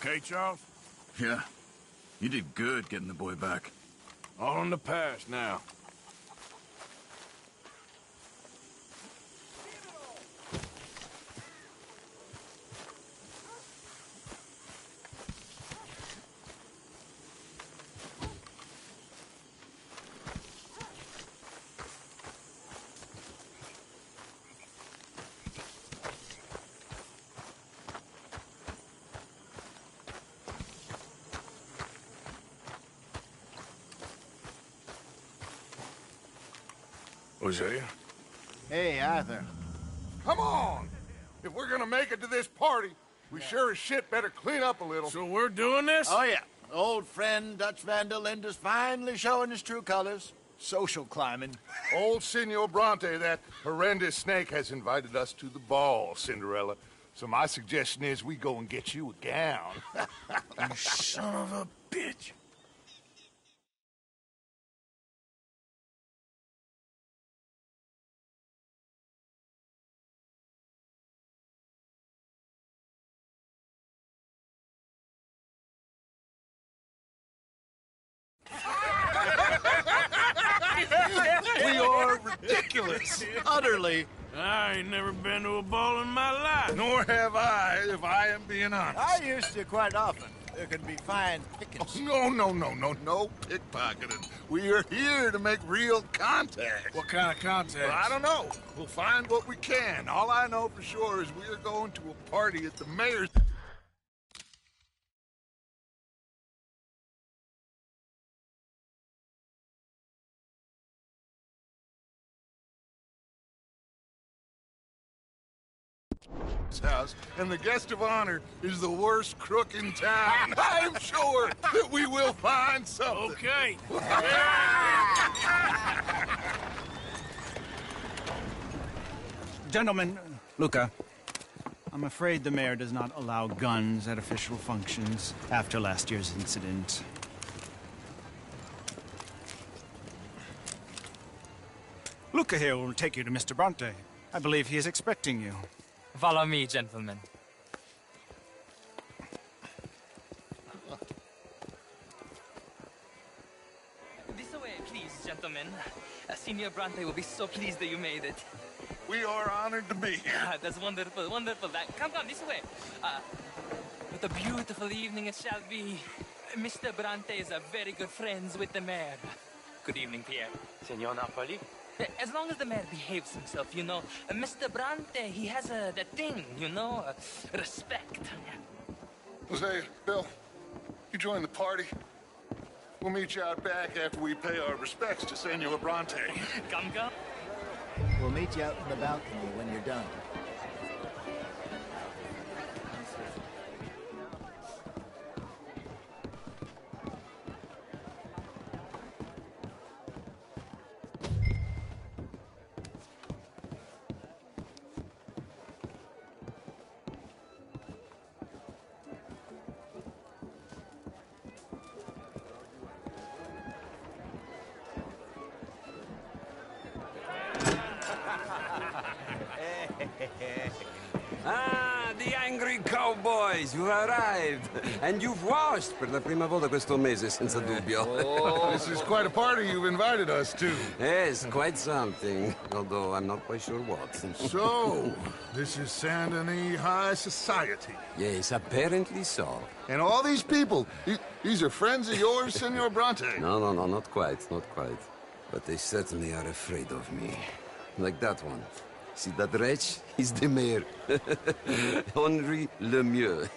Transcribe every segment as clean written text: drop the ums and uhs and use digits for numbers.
okay, Charles? Yeah. You did good getting the boy back. All in the past now. Hosea? Hey, Arthur. Come on! If we're gonna make it to this party, we sure as shit better clean up a little. So we're doing this? Oh, yeah. Old friend Dutch Van der Linde's finally showing his true colors. Social climbing. Old Senor Bronte, that horrendous snake, has invited us to the ball, Cinderella. So my suggestion is we go and get you a gown. You son of a bitch. We are ridiculous. Utterly. I ain't never been to a ball in my life. Nor have I, if I am being honest. I used to quite often. There can be fine pickings. No pickpocketing. We are here to make real contact. What kind of contact? Well, I don't know. We'll find what we can. All I know for sure is we are going to a party at the mayor's. House, and the guest of honor is the worst crook in town. I'm sure that we will find something. Okay. Gentlemen, Luca, I'm afraid the mayor does not allow guns at official functions after last year's incident. Luca here will take you to Mr. Bronte. I believe he is expecting you. Follow me, gentlemen. This way, please, gentlemen. Senior Bronte will be so pleased that you made it. We are honored to be here. That's wonderful, wonderful. Come, this way. What a beautiful evening it shall be. Mr. Bronte is very good friends with the mayor. Good evening, Pierre. Senor Napoli? As long as the mayor behaves himself, you know. Mr. Bronte, he has that thing, you know, respect. Jose, Bill, you join the party. We'll meet you out back after we pay our respects to Senor Bronte. Come. We'll meet you out in the balcony when you're done. Ah, the angry cowboys, you've arrived. And you've washed per la prima volta questo mese, senza dubbio. This is quite a party you've invited us to. Yes, quite something. Although I'm not quite sure what. So, this is Saint Denis High Society. Yes, apparently so. And all these people, these are friends of yours, Senor Bronte? No, not quite, not quite. But they certainly are afraid of me. Like that one. See that wretch? He's the mayor. Henri Lemieux.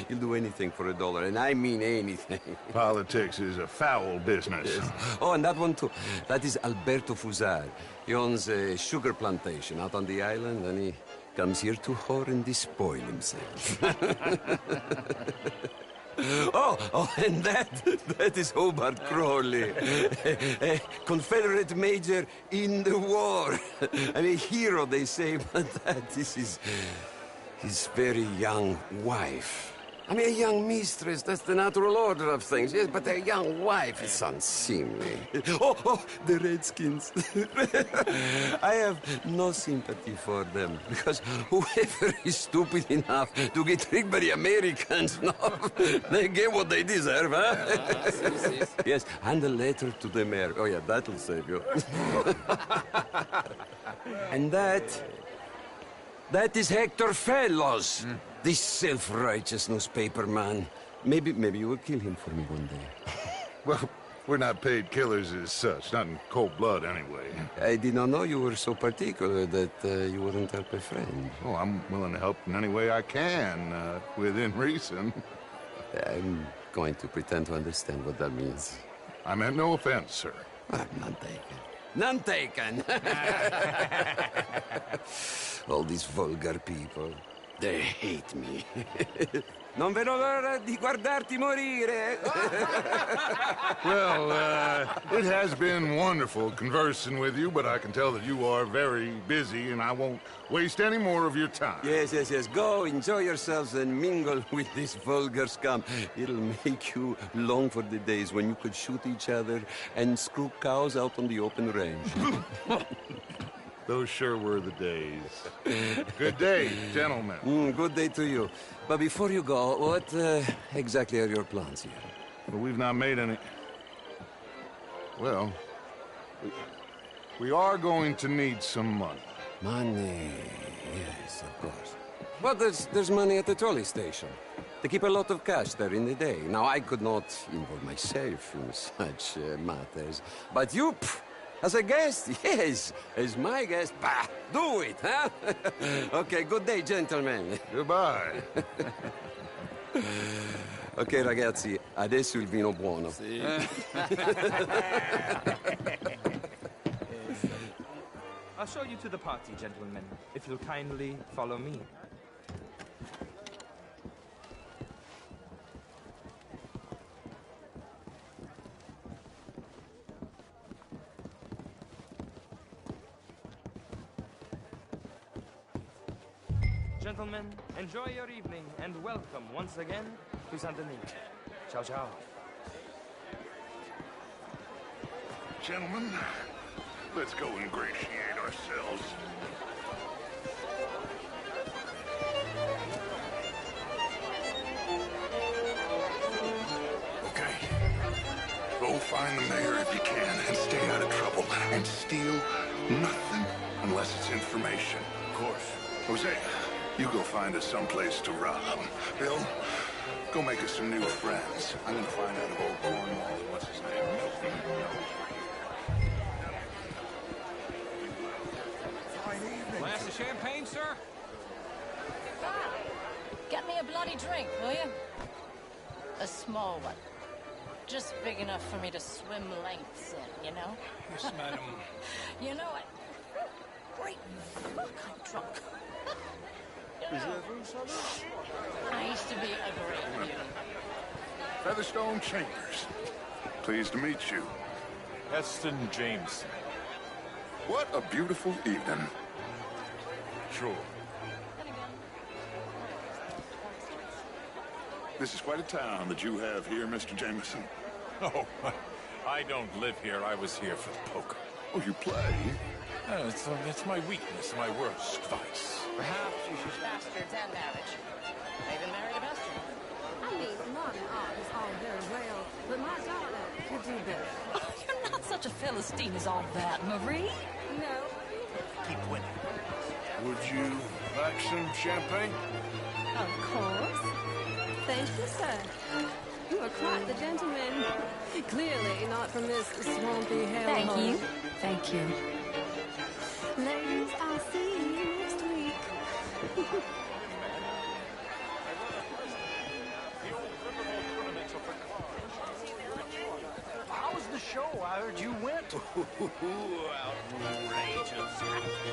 He'll do anything for $1, and I mean anything. Politics is a foul business. Yes. Oh, and that one too. That is Alberto Fusar. He owns a sugar plantation out on the island, and he comes here to whore and despoil himself. Oh, and that is Hobart Crawley, a Confederate major in the war. I mean, hero, they say, but that is his very young wife. I mean, a young mistress, that's the natural order of things, yes, but a young wife is unseemly. Oh, the Redskins. I have no sympathy for them, because whoever is stupid enough to get tricked by the Americans, no, they get what they deserve, huh? Yes, and a letter to the mayor. Oh, yeah, that'll save you. And that is Hector Fellows. This self-righteous newspaper man. Maybe you will kill him for me one day. Well, we're not paid killers as such, not in cold blood anyway. I did not know you were so particular that you wouldn't help a friend. Oh, I'm willing to help in any way I can, within reason. I'm going to pretend to understand what that means. I meant no offense, sir. None taken. None taken! All these vulgar people, they hate me. Non vedo l'ora di guardarti morire. Well, it has been wonderful conversing with you, but I can tell that you are very busy, and I won't waste any more of your time. Yes. Go, enjoy yourselves, and mingle with this vulgar scum. It'll make you long for the days when you could shoot each other and screw cows out on the open range. Those sure were the days. Good day, gentlemen. Good day to you. But before you go, what exactly are your plans here? Well, we've not made any... Well, we are going to need some money. Money, yes, of course. But there's money at the trolley station. They keep a lot of cash there in the day. Now, I could not involve myself in such matters. But you, as a guest, yes, as my guest, bah, do it, huh? Okay, good day, gentlemen. Goodbye. Ok, ragazzi, adesso il vino buono. I'll show you to the party, gentlemen, if you'll kindly follow me. Gentlemen, enjoy your evening and welcome once again to Saint Denis. Ciao, ciao. Gentlemen, let's go ingratiate ourselves. Okay. Go find the mayor if you can and stay out of trouble. And steal nothing unless it's information. Of course. Jose, you go find us someplace to rob. Bill, go make us some new friends. I'm gonna find out if old Cornwall, what's his name, Milton, knows we're here. Glass of champagne, sir? Get me a bloody drink, will you? A small one. Just big enough for me to swim lengths in, you know? Yes, madam. You know what? Great fuck, I'm drunk. You know, I used to be a great beauty. Featherstone Chambers. Pleased to meet you. Heston Jameson. What a beautiful evening. Sure. This is quite a town that you have here, Mr. Jameson. Oh, I don't live here. I was here for the poker. Oh, you play? It's my weakness, my worst vice. Perhaps you should... Bastards and marriage. I even married a bastard. I mean, modern art is all very well, but my daughter could do better. Oh, you're not such a Philistine as all that, Marie. No. Keep winning. Would you like some champagne? Of course. Thank you, sir. You are quite the gentleman. Clearly not from this swampy hellhole. Thank you. Thank you. Ladies, I'll see you next week. How was the show? I heard you went. Outrageous.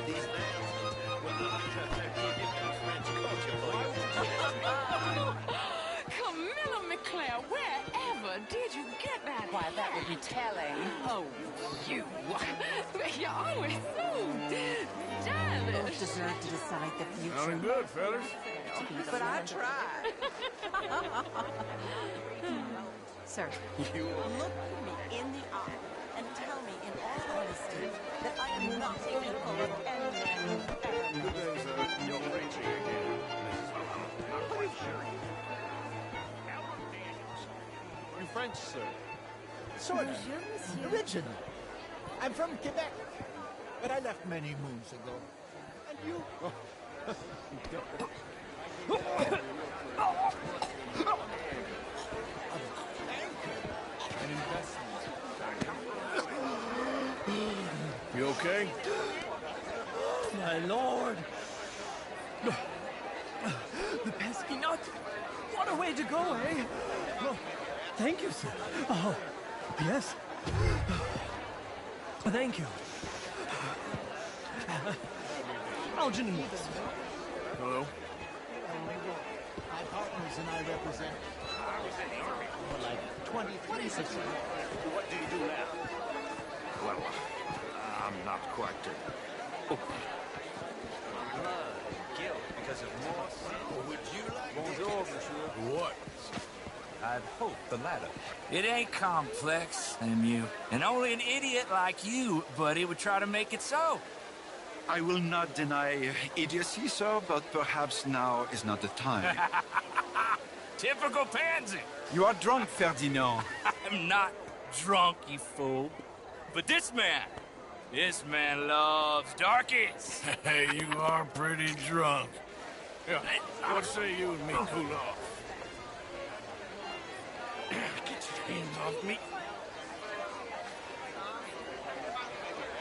These announcements will not French culture for you. Camilla McClare, wherever clever did you get that? Why, that would be telling. Oh, you. You're always so stylish. Both deserve to decide the future. Sounding good, fellas. But I tried. Sir, You look me in the eye and tell me in all honesty that I am not capable of any man you've ever met. You're Frenchie again. You French, sir? Sort of. Original. I'm from Quebec, but I left many moons ago. And you? An investment. You okay? My lord! The pesky nut! What a way to go, eh? Oh, thank you, sir. Oh, yes. Thank you. Algernon Wilson. Hello? My partners and I represent like 23%. What do you do now? Well, I'm not quite Guilt because of more sin. Would you like Bonjour, monsieur. What? I'd hope the latter. It ain't complex, MU. And only an idiot like you, buddy, would try to make it so. I will not deny idiocy, sir, but perhaps now is not the time. Typical pansy. You are drunk, Ferdinand. I'm not drunk, you fool. But this man loves darkies. Hey, you are pretty drunk. Yeah, what say you and me cool off? Get your hands off me.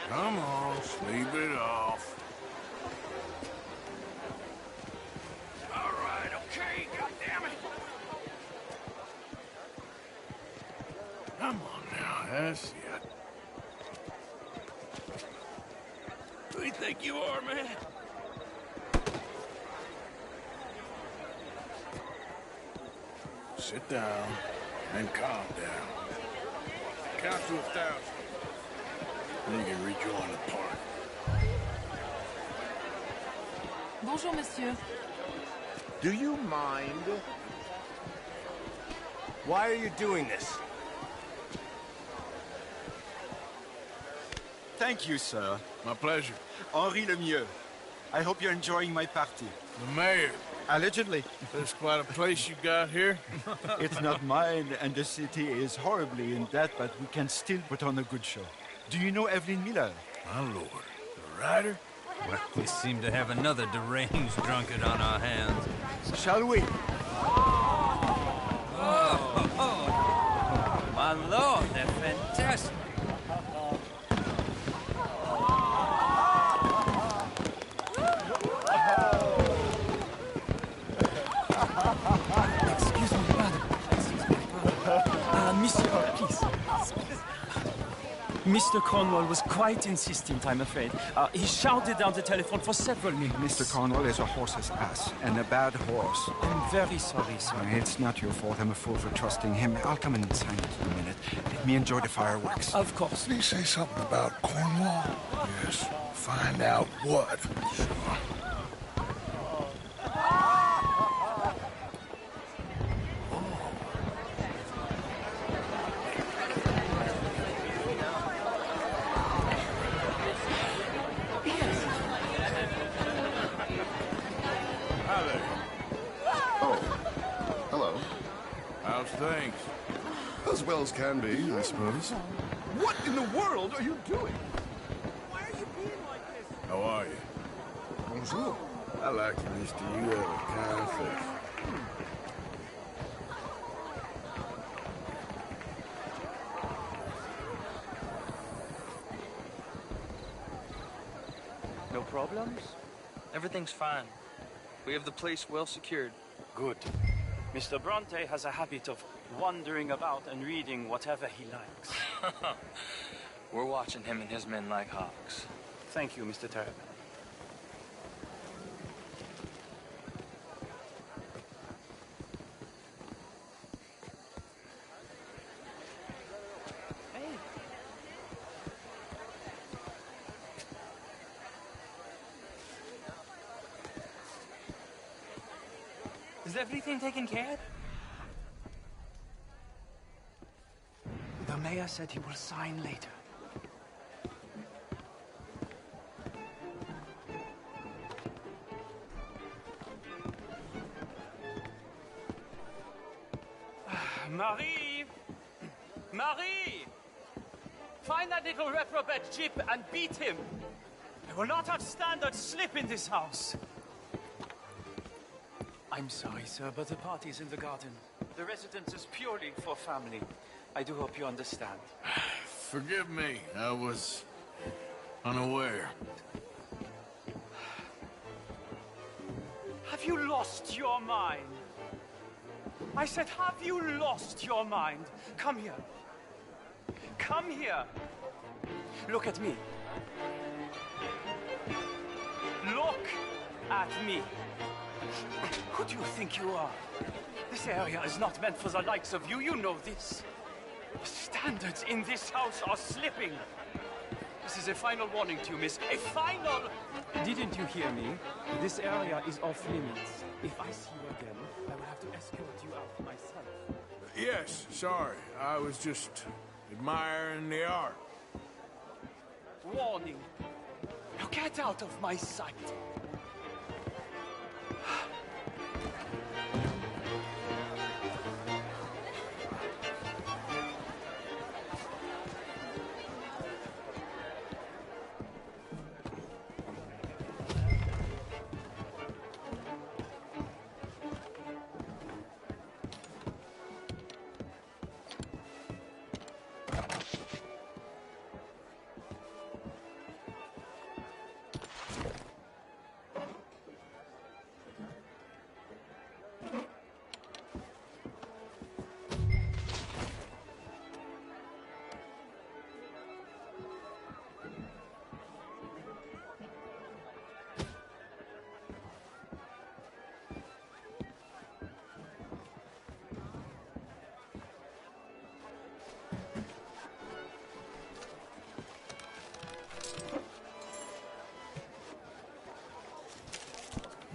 Come on, sleep it off. All right, okay, goddammit. Come on now, that's it. Who do you think you are, man? Sit down and calm down. Count to 1,000. Then you can rejoin the party. Bonjour, monsieur. Do you mind? Why are you doing this? Thank you, sir. My pleasure. Henri Lemieux. I hope you're enjoying my party. The mayor. Allegedly. That's quite a place you got here. It's not mine, and the city is horribly in debt, but we can still put on a good show. Do you know Evelyn Miller? My lord. The writer? Well, we seem to have another deranged drunkard on our hands. Shall we? Oh, my lord, they're fantastic. Excuse me, brother. Monsieur, please. Mr. Cornwall was quite insistent, I'm afraid. He shouted down the telephone for several minutes. Mr. Cornwall is a horse's ass, and a bad horse. I'm very sorry, sir. It's not your fault. I'm a fool for trusting him. I'll come in silent in a minute. Let me enjoy the fireworks. Of course. Did he say something about Cornwall? Yes. Find out what. Thanks. As well as can be, I suppose. What in the world are you doing? Why are you being like this? How are you? Bonjour. I like you, mister. You have a kind face. No problems? Everything's fine. We have the place well secured. Good. Mr. Bronte has a habit of wandering about and reading whatever he likes. We're watching him and his men like hawks. Thank you, Mr. Turner. everything taken care? The mayor said he will sign later. Marie! Marie! Find that little reprobate Jip and beat him. I will not have standard slip in this house. I'm sorry, sir, but the party's in the garden. The residence is purely for family. I do hope you understand. Forgive me, I was unaware. Have you lost your mind? I said, have you lost your mind? Come here. Come here. Look at me. Look at me. Who do you think you are? This area is not meant for the likes of you. You know this. The standards in this house are slipping. This is a final warning to you, miss. A final... Didn't you hear me? This area is off limits. If I see you again, I will have to escort you out myself. Yes, sorry. I was just admiring the art. Warning. Now get out of my sight.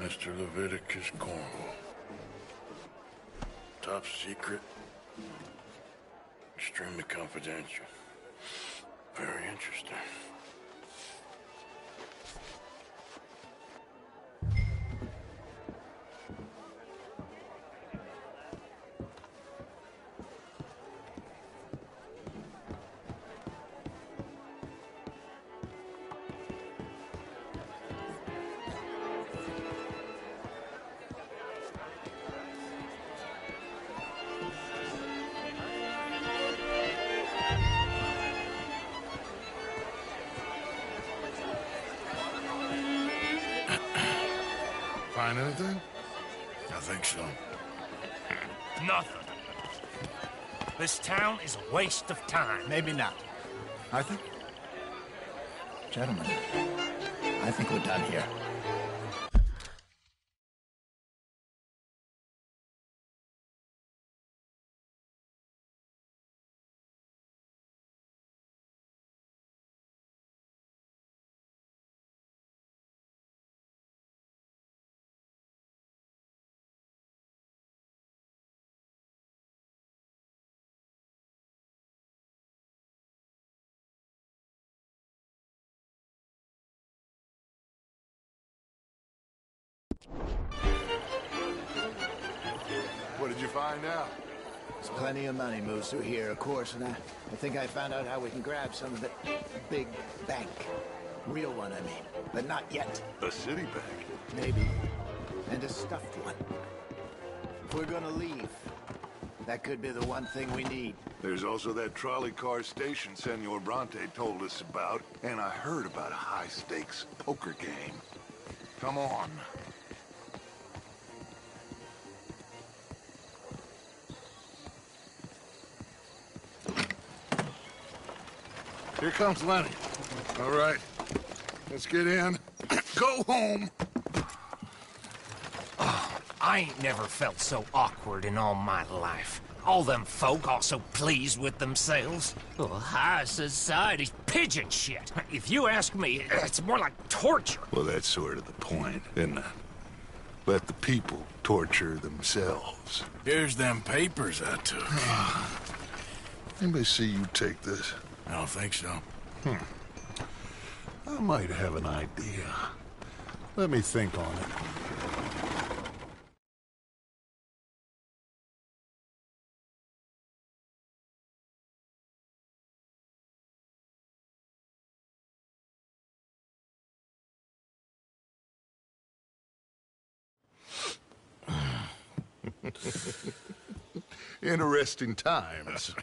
Mr. Leviticus Cornwall. Top secret. Extremely confidential. Very interesting. Find anything? I think so. Nothing. This town is a waste of time. Maybe not. I think... Gentlemen, I think we're done here. What did you find out? There's plenty of money moves through here, of course, and I think I found out how we can grab some of it. Big bank. Real one, I mean. But not yet. A city bank? Maybe. And a stuffed one. If we're gonna leave, that could be the one thing we need. There's also that trolley car station Senor Bronte told us about, and I heard about a high-stakes poker game. Come on. Here comes Lenny. All right, let's get in. Go home. Oh, I ain't never felt so awkward in all my life. All them folk all so pleased with themselves. Oh, high society's pigeon shit. If you ask me, it's more like torture. Well, that's sort of the point, isn't it? Let the people torture themselves. Here's them papers I took. Anybody see you take this? I don't think so. I might have an idea. Let me think on it. Interesting times.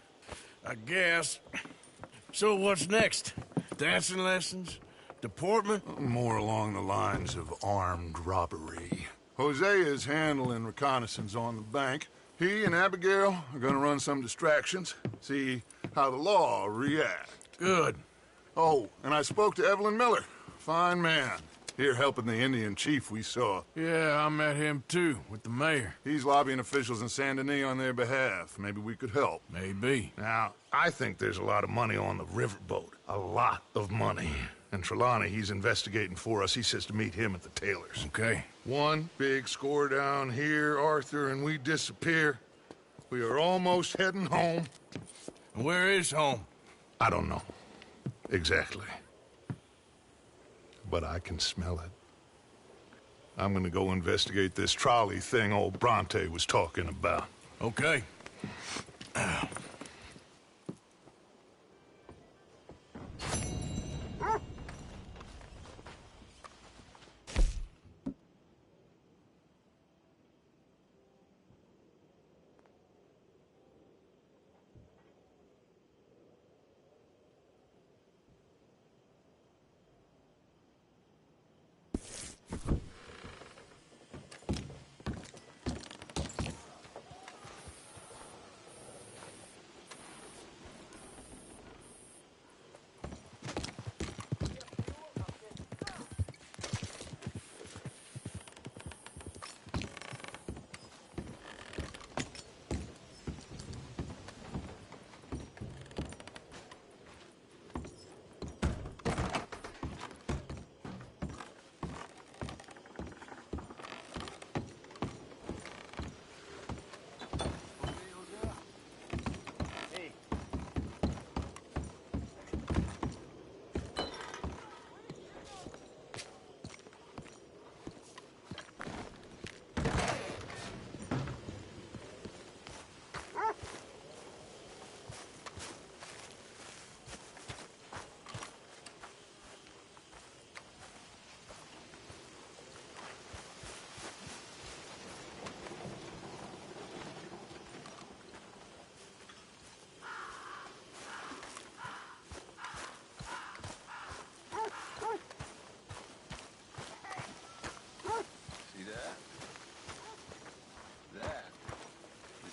I guess. So what's next? Dancing lessons? Deportment? More along the lines of armed robbery. Jose is handling reconnaissance on the bank. He and Abigail are gonna run some distractions, see how the law reacts. Good. Oh, and I spoke to Evelyn Miller. Fine man. Here helping the Indian chief we saw. Yeah, I met him too, with the mayor. He's lobbying officials in Saint Denis on their behalf. Maybe we could help. Maybe. Now, I think there's a lot of money on the riverboat. A lot of money. And Trelawney, he's investigating for us. He says to meet him at the Taylor's. Okay. One big score down here, Arthur, and we disappear. We are almost heading home. Where is home? I don't know. Exactly. But I can smell it. I'm gonna go investigate this trolley thing old Bronte was talking about. Okay.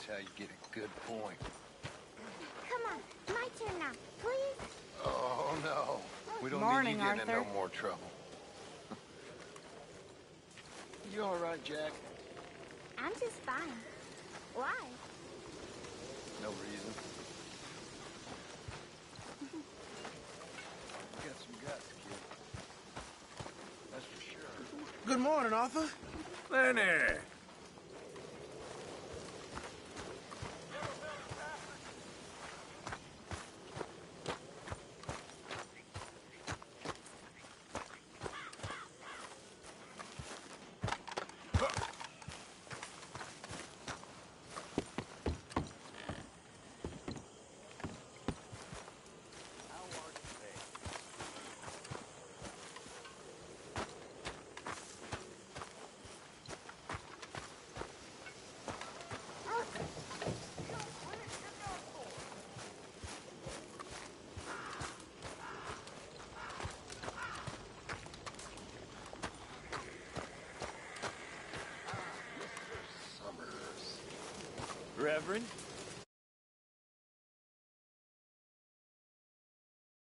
How you get a good point. Come on, my turn now, please. Oh, no. We don't need you getting in no more trouble. You all right, Jack? I'm just fine. Why? No reason. You got some guts, kid. That's for sure. Good morning, Arthur. Lenny. Reverend?